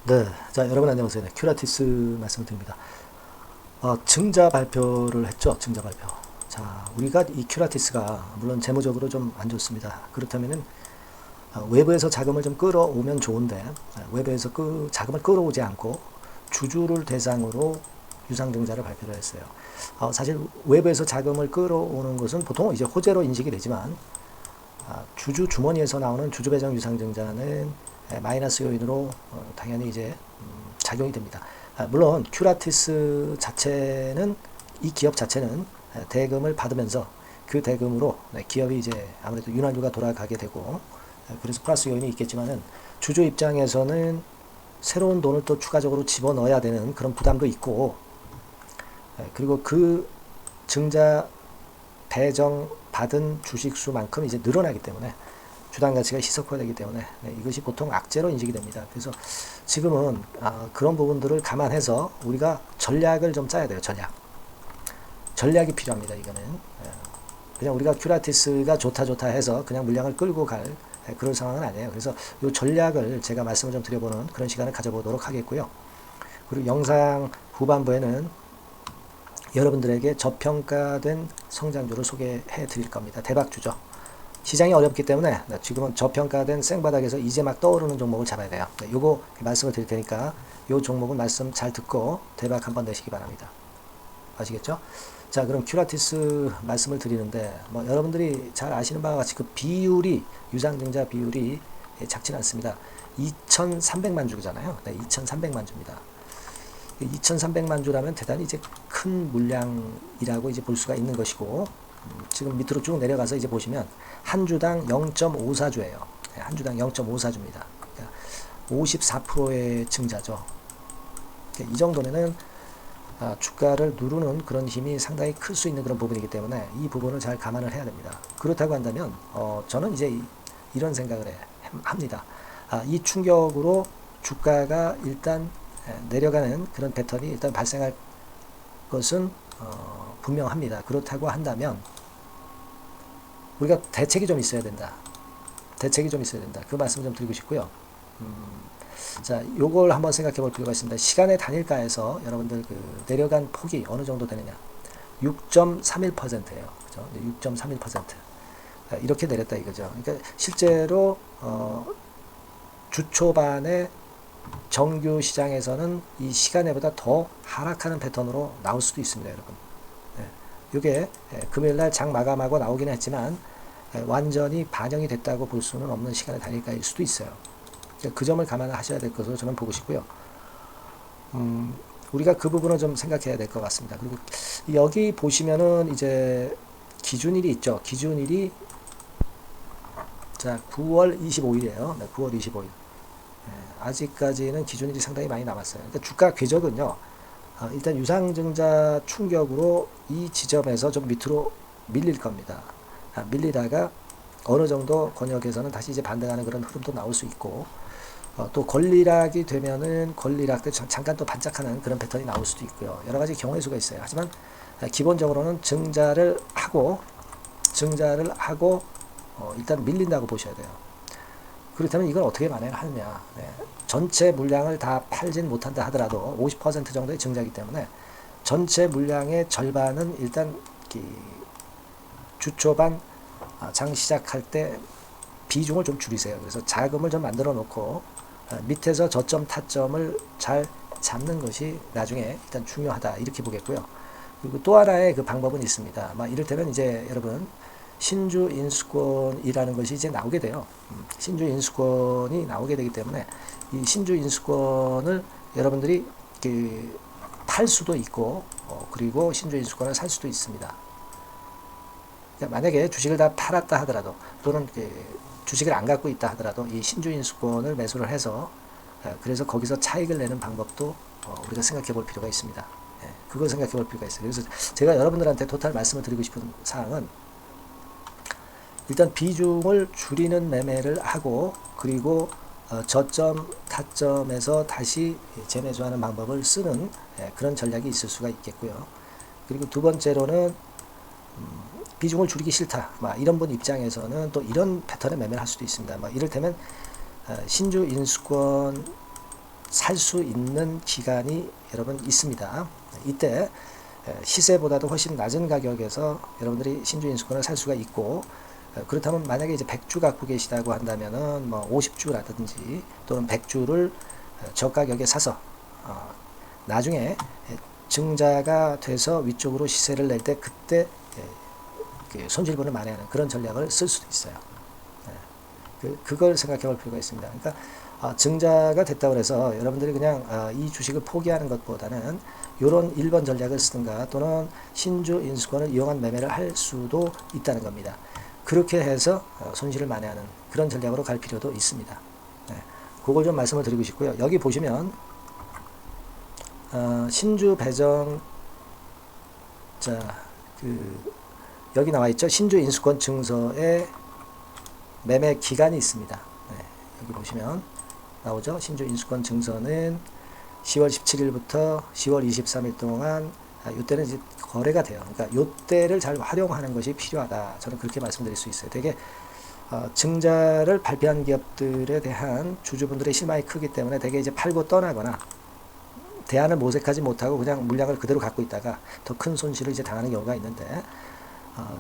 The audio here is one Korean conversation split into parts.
네, 자 여러분 안녕하세요. 네, 큐라티스 말씀을 드립니다. 증자 발표를 했죠. 증자 발표. 자, 우리가 이 큐라티스가 물론 재무적으로 좀 안 좋습니다. 그렇다면은 외부에서 자금을 좀 끌어오면 좋은데 외부에서 그 자금을 끌어오지 않고 주주를 대상으로 유상증자를 발표를 했어요. 사실 외부에서 자금을 끌어오는 것은 보통 이제 호재로 인식이 되지만 주주 주머니에서 나오는 주주 배정 유상증자는 마이너스 요인으로 당연히 이제 작용이 됩니다. 물론 큐라티스 자체는 이 기업 자체는 대금을 받으면서 그 대금으로 기업이 이제 아무래도 윤활유가 돌아가게 되고 그래서 플러스 요인이 있겠지만은 주주 입장에서는 새로운 돈을 또 추가적으로 집어넣어야 되는 그런 부담도 있고 그리고 그 증자 배정 받은 주식 수만큼 이제 늘어나기 때문에 주당 가치가 희석화되기 때문에 이것이 보통 악재로 인식이 됩니다. 그래서 지금은 그런 부분들을 감안해서 우리가 전략을 좀 짜야 돼요. 전략이 필요합니다. 이거는 그냥 우리가 큐라티스가 좋다 해서 그냥 물량을 끌고 갈 그런 상황은 아니에요. 그래서 이 전략을 제가 말씀을 좀 드려보는 그런 시간을 가져보도록 하겠고요. 그리고 영상 후반부에는 여러분들에게 저평가된 성장주를 소개해 드릴 겁니다. 대박주죠. 시장이 어렵기 때문에 지금은 저평가된 생바닥에서 이제 막 떠오르는 종목을 잡아야 돼요. 요거 말씀을 드릴 테니까 요 종목은 말씀 잘 듣고 대박 한번 내시기 바랍니다. 아시겠죠? 자, 그럼 큐라티스 말씀을 드리는데 여러분들이 잘 아시는 바와 같이 그 비율이 유상증자 비율이 작지는 않습니다. 2,300만 주잖아요. 네, 2,300만 주입니다. 2,300만 주라면 대단히 이제 큰 물량이라고 이제 볼 수가 있는 것이고 지금 밑으로 쭉 내려가서 이제 보시면 한 주당 0.54주예요. 한 주당 0.54주입니다. 그러니까 54%의 증자죠. 그러니까 이 정도면은 주가를 누르는 그런 힘이 상당히 클 수 있는 그런 부분이기 때문에 이 부분을 잘 감안을 해야 됩니다. 그렇다고 한다면 저는 이제 이런 생각을 합니다. 이 충격으로 주가가 일단 내려가는 그런 패턴이 일단 발생할 것은 분명합니다. 그렇다고 한다면 우리가 대책이 좀 있어야 된다. 그 말씀 좀 드리고 싶고요. 자, 요걸 한번 생각해 볼 필요가 있습니다. 시간의 단일가에서 여러분들 그 내려간 폭이 어느 정도 되느냐. 6.31%예요. 그죠? 6.31%. 이렇게 내렸다 이거죠. 그러니까 실제로 주 초반에 정규 시장에서는 이 시간에보다 더 하락하는 패턴으로 나올 수도 있습니다, 여러분. 이게 금요일날 장 마감하고 나오긴 했지만 완전히 반영이 됐다고 볼 수는 없는 시간의 단일가일 수도 있어요. 그 점을 감안하셔야 될 것으로 저는 보고 싶고요. 우리가 그 부분을 좀 생각해야 될 것 같습니다. 그리고 여기 보시면은 이제 기준일이 있죠. 기준일이 자 9월 25일이에요. 네, 9월 25일. 아직까지는 기준일이 상당히 많이 남았어요. 그러니까 주가 궤적은요. 일단 유상증자 충격으로 이 지점에서 좀 밑으로 밀릴 겁니다. 밀리다가 어느 정도 권역에서는 다시 이제 반등하는 그런 흐름도 나올 수 있고 또 권리락이 되면은 권리락 때 잠깐 또 반짝하는 그런 패턴이 나올 수도 있고요. 여러 가지 경우의 수가 있어요. 하지만 기본적으로는 증자를 하고 일단 밀린다고 보셔야 돼요. 그렇다면 이걸 어떻게 만회하느냐. 전체 물량을 다 팔진 못한다 하더라도 50% 정도의 증자이기 때문에 전체 물량의 절반은 일단 주 초반 장 시작할 때 비중을 좀 줄이세요. 그래서 자금을 좀 만들어 놓고 밑에서 저점 타점을 잘 잡는 것이 나중에 일단 중요하다 이렇게 보겠고요. 그리고 또 하나의 그 방법은 있습니다. 이를테면 이제 여러분 신주 인수권이라는 것이 이제 나오게 돼요. 신주 인수권이 나오게 되기 때문에 이 신주 인수권을 여러분들이 팔 수도 있고 그리고 신주 인수권을 살 수도 있습니다. 그러니까 만약에 주식을 다 팔았다 하더라도 또는 주식을 안 갖고 있다 하더라도 이 신주 인수권을 매수를 해서 그래서 거기서 차익을 내는 방법도 우리가 생각해 볼 필요가 있습니다. 그걸 생각해 볼 필요가 있어요. 그래서 제가 여러분들한테 토탈 말씀을 드리고 싶은 사항은 일단 비중을 줄이는 매매를 하고 그리고 저점 타점에서 다시 재매수하는 방법을 쓰는 그런 전략이 있을 수가 있겠고요. 그리고 두 번째로는 비중을 줄이기 싫다. 이런 분 입장에서는 또 이런 패턴의 매매를 할 수도 있습니다. 이를테면 신주 인수권 살 수 있는 기간이 여러분 있습니다. 이때 시세보다도 훨씬 낮은 가격에서 여러분들이 신주 인수권을 살 수가 있고, 그렇다면 만약에 이제 100주 갖고 계시다고 한다면은 뭐 50주라든지 또는 100주를 저가격에 사서 나중에 증자가 돼서 위쪽으로 시세를 낼 때 그때 손실분을 만회하는 그런 전략을 쓸 수도 있어요. 그걸 생각해 볼 필요가 있습니다. 그러니까 증자가 됐다고 해서 여러분들이 그냥 이 주식을 포기하는 것보다는 이런 1번 전략을 쓰든가 또는 신주 인수권을 이용한 매매를 할 수도 있다는 겁니다. 그렇게 해서 손실을 만회하는 그런 전략으로 갈 필요도 있습니다. 그걸 좀 말씀을 드리고 싶고요. 여기 보시면 신주 배정, 여기 나와 있죠. 신주 인수권 증서에 매매 기간이 있습니다. 여기 보시면 나오죠. 신주 인수권 증서는 10월 17일부터 10월 23일 동안 이때는 이제 거래가 돼요. 그러니까 이때를 잘 활용하는 것이 필요하다. 저는 그렇게 말씀드릴 수 있어요. 되게 증자를 발표한 기업들에 대한 주주분들의 실망이 크기 때문에 되게 이제 팔고 떠나거나 대안을 모색하지 못하고 그냥 물량을 그대로 갖고 있다가 더 큰 손실을 이제 당하는 경우가 있는데,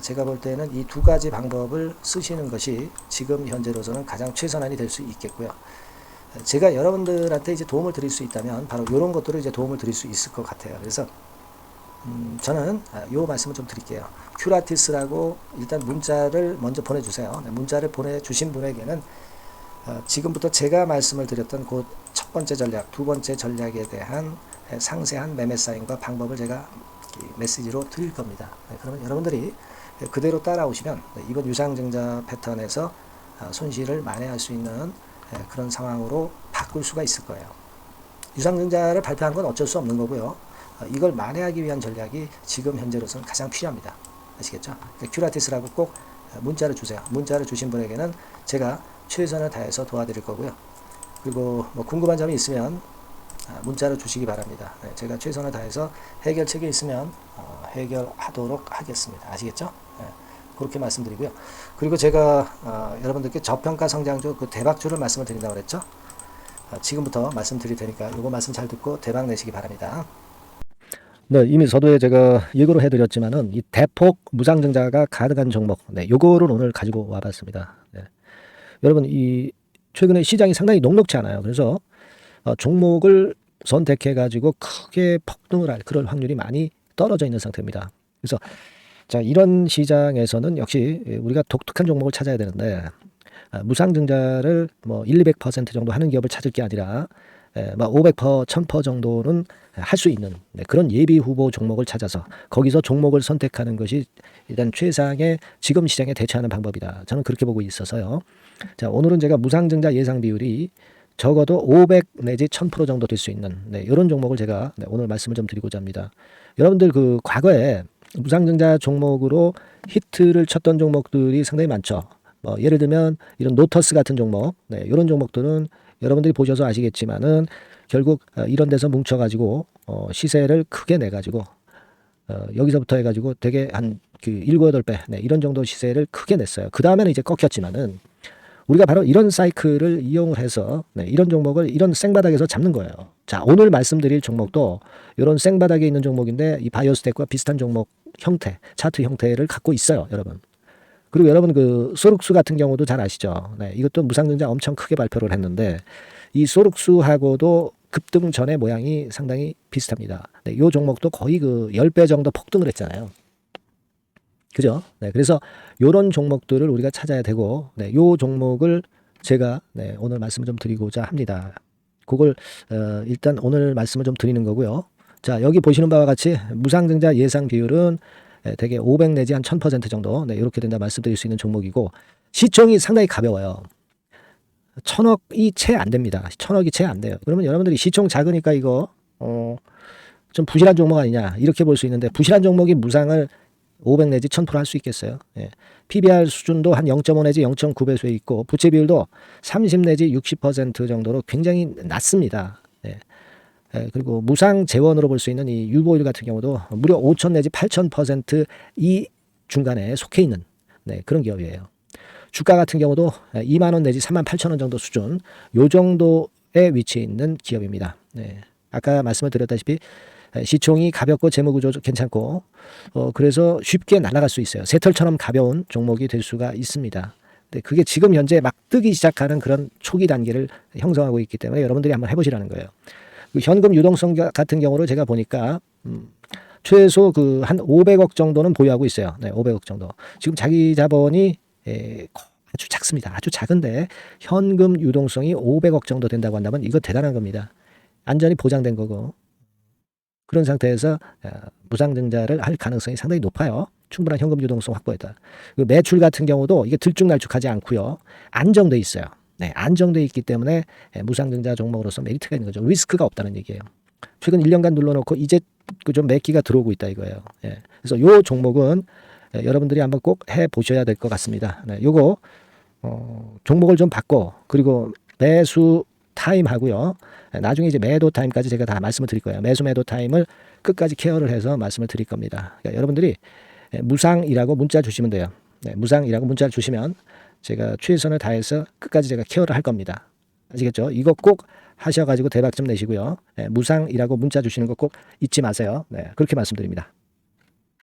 제가 볼 때는 이 두 가지 방법을 쓰시는 것이 지금 현재로서는 가장 최선안이 될 수 있겠고요. 제가 여러분들한테 이제 도움을 드릴 수 있다면 바로 이런 것들을 이제 도움을 드릴 수 있을 것 같아요. 그래서 저는 요 말씀을 좀 드릴게요. 큐라티스라고 일단 문자를 먼저 보내주세요. 문자를 보내주신 분에게는 지금부터 제가 말씀을 드렸던 그 첫 번째 전략, 두 번째 전략에 대한 상세한 매매 사인과 방법을 제가 메시지로 드릴 겁니다. 그러면 여러분들이 그대로 따라오시면 이번 유상증자 패턴에서 손실을 만회할 수 있는 그런 상황으로 바꿀 수가 있을 거예요. 유상증자를 발표한 건 어쩔 수 없는 거고요. 이걸 만회하기 위한 전략이 지금 현재로서는 가장 필요합니다. 아시겠죠? 큐라티스라고 꼭 문자를 주세요. 문자를 주신 분에게는 제가 최선을 다해서 도와드릴 거고요. 그리고 뭐 궁금한 점이 있으면 문자를 주시기 바랍니다. 제가 최선을 다해서 해결책이 있으면 해결하도록 하겠습니다. 아시겠죠? 그렇게 말씀드리고요. 그리고 제가 여러분들께 저평가 성장주 그 대박주를 말씀을 드린다고 그랬죠? 지금부터 말씀드릴 테니까 이거 말씀 잘 듣고 대박 내시기 바랍니다. 네, 이미 서두에 제가 예고를 해드렸지만은 이 대폭 무상증자가 가득한 종목, 요거를 오늘 가지고 와봤습니다. 여러분, 이 최근에 시장이 상당히 녹록지 않아요. 그래서 종목을 선택해가지고 크게 폭등을 할 그럴 확률이 많이 떨어져 있는 상태입니다. 그래서 자, 이런 시장에서는 역시 우리가 독특한 종목을 찾아야 되는데, 무상증자를 뭐 200% 정도 하는 기업을 찾을 게 아니라 500%, 1000% 정도는 할 수 있는 그런 예비 후보 종목을 찾아서 거기서 종목을 선택하는 것이 일단 최상의 지금 시장에 대처하는 방법이다. 저는 그렇게 보고 있어서요. 자, 오늘은 제가 무상증자 예상 비율이 적어도 500 내지 1000% 정도 될 수 있는 이런 종목을 제가 오늘 말씀을 좀 드리고자 합니다. 여러분들 그 과거에 무상증자 종목으로 히트를 쳤던 종목들이 상당히 많죠. 예를 들면 이런 노터스 같은 종목, 이런 종목들은 여러분들이 보셔서 아시겠지만은 결국 이런 데서 뭉쳐가지고 시세를 크게 내가지고 여기서부터 해가지고 되게 한 그 7, 8배 이런 정도 시세를 크게 냈어요. 그 다음에는 이제 꺾였지만은 우리가 바로 이런 사이클을 이용을 해서 이런 종목을 이런 생바닥에서 잡는 거예요. 자, 오늘 말씀드릴 종목도 이런 생바닥에 있는 종목인데 이 바이오스텍과 비슷한 종목 형태, 차트 형태를 갖고 있어요, 여러분. 그리고 여러분 그 소룩수 같은 경우도 잘 아시죠? 이것도 무상증자 엄청 크게 발표를 했는데 이 소룩수하고도 급등 전의 모양이 상당히 비슷합니다. 이 종목도 거의 그 10배 정도 폭등을 했잖아요. 그죠? 그래서 이런 종목들을 우리가 찾아야 되고, 이 종목을 제가 오늘 말씀을 좀 드리고자 합니다. 그걸 일단 오늘 말씀을 좀 드리는 거고요. 자, 여기 보시는 바와 같이 무상증자 예상 비율은 대개 500 내지 한 1000% 정도 이렇게 된다 말씀드릴 수 있는 종목이고, 시총이 상당히 가벼워요. 1000억이 채 안 됩니다. 1000억이 채 안 돼요. 그러면 여러분들이 시총 작으니까 이거 좀 부실한 종목 아니냐 이렇게 볼 수 있는데, 부실한 종목이 무상을 500 내지 1000% 할 수 있겠어요. PBR 수준도 한 0.5 내지 0.9배수에 있고 부채 비율도 30 내지 60% 정도로 굉장히 낮습니다. 그리고 무상 재원으로 볼 수 있는 이 유보율 같은 경우도 무려 5000 내지 8000% 이 중간에 속해 있는 그런 기업이에요. 주가 같은 경우도 2만 원 내지 3만 8천 원 정도 수준, 요 정도 위치해 있는 기업입니다. 네. 아까 말씀을 드렸다시피 시총이 가볍고 재무구조 괜찮고 그래서 쉽게 날아갈 수 있어요. 새털처럼 가벼운 종목이 될 수가 있습니다. 근데 그게 지금 현재 막 뜨기 시작하는 그런 초기 단계를 형성하고 있기 때문에 여러분들이 한번 해보시라는 거예요. 그 현금 유동성 같은 경우로 제가 보니까 최소 그 한 500억 정도는 보유하고 있어요. 네, 500억 정도. 지금 자기 자본이 아주 작습니다. 아주 작은데 현금 유동성이 500억 정도 된다고 한다면 이거 대단한 겁니다. 안전이 보장된 거고 그런 상태에서 무상증자를 할 가능성이 상당히 높아요. 충분한 현금 유동성 확보했다. 매출 같은 경우도 이게 들쭉날쭉하지 않고요. 안정돼 있어요. 네, 안정돼 있기 때문에 무상증자 종목으로서 메리트가 있는 거죠. 리스크가 없다는 얘기예요. 최근 1년간 눌러놓고 이제 그 좀 매기가 들어오고 있다 이거예요. 예. 그래서 요 종목은 여러분들이 한번 꼭 해보셔야 될 것 같습니다. 네, 요거 종목을 좀 바꿔 그리고 매수 타임 하고요. 나중에 이제 매도 타임까지 제가 다 말씀을 드릴 거예요. 매수 매도 타임을 끝까지 케어를 해서 말씀을 드릴 겁니다. 그러니까 여러분들이 무상이라고 문자 주시면 돼요. 네, 무상이라고 문자를 주시면 제가 최선을 다해서 끝까지 제가 케어를 할 겁니다. 아시겠죠? 이거 꼭 하셔가지고 대박 좀 내시고요. 네, 무상이라고 문자 주시는 거 꼭 잊지 마세요. 네, 그렇게 말씀드립니다.